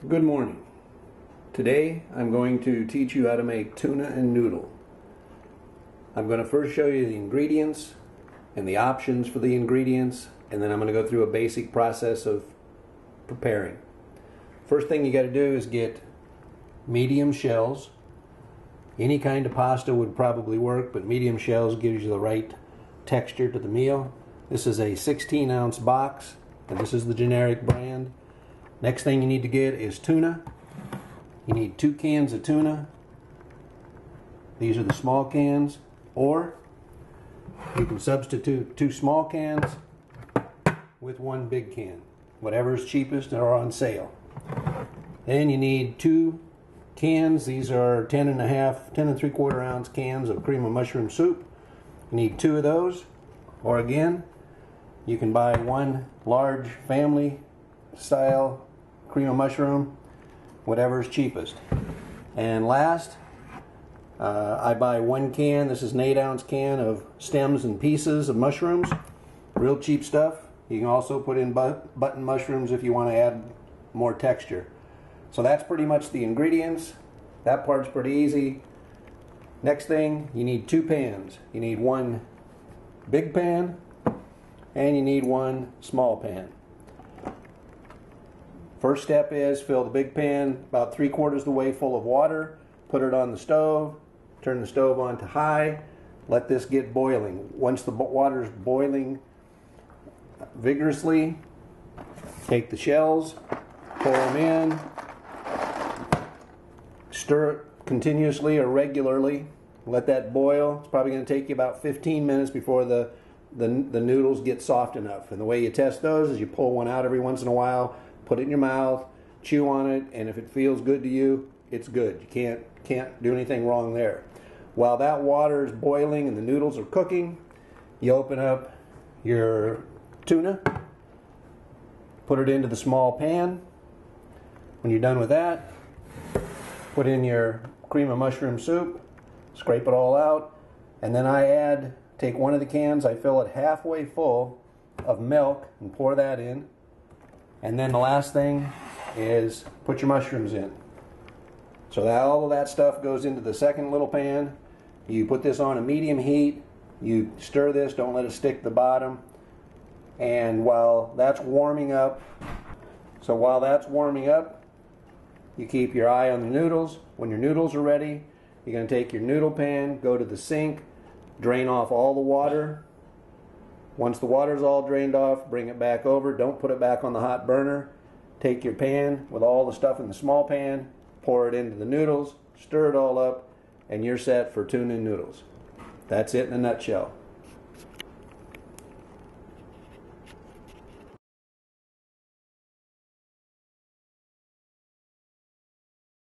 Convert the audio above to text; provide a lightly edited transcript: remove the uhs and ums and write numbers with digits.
Good morning. Today I'm going to teach you how to make tuna and noodle. I'm going to first show you the ingredients and the options for the ingredients, and then I'm going to go through a basic process of preparing. First thing you got to do is get medium shells. Any kind of pasta would probably work, but medium shells gives you the right texture to the meal. This is a 16-ounce box, and this is the generic brand. Next thing you need to get is tuna. You need 2 cans of tuna. These are the small cans, or you can substitute 2 small cans with 1 big can, whatever is cheapest or on sale. Then you need 2 cans. These are 10 and 3/4 ounce cans of cream of mushroom soup. You need 2 of those, or again, you can buy 1 large family style cream of mushroom, whatever is cheapest. And last, I buy 1 can. This is an 8-ounce can of stems and pieces of mushrooms. Real cheap stuff. You can also put in button mushrooms if you want to add more texture. So that's pretty much the ingredients. That part's pretty easy. Next thing, you need 2 pans. You need 1 big pan and you need 1 small pan. First step is fill the big pan about 3/4 the way full of water. Put it on the stove. Turn the stove on to high. Let this get boiling. Once the water is boiling vigorously, take the shells, pour them in, stir it continuously or regularly. Let that boil. It's probably going to take you about 15 minutes before the noodles get soft enough. And the way you test those is you pull one out every once in a while, put it in your mouth, chew on it, and if it feels good to you, it's good. You can't do anything wrong there. While that water is boiling and the noodles are cooking, you open up your tuna, put it into the small pan. When you're done with that, put in your cream of mushroom soup, scrape it all out, and then take 1 of the cans, I fill it halfway full of milk and pour that in. And then the last thing is put your mushrooms in. So that all of that stuff goes into the second little pan. You put this on a medium heat. You stir this, don't let it stick to the bottom. And while that's warming up, you keep your eye on the noodles. When your noodles are ready, you're going to take your noodle pan, go to the sink, drain off all the water. Once the water's all drained off, bring it back over. Don't put it back on the hot burner. Take your pan with all the stuff in the small pan, pour it into the noodles, stir it all up, and you're set for tuna and noodles. That's it in a nutshell.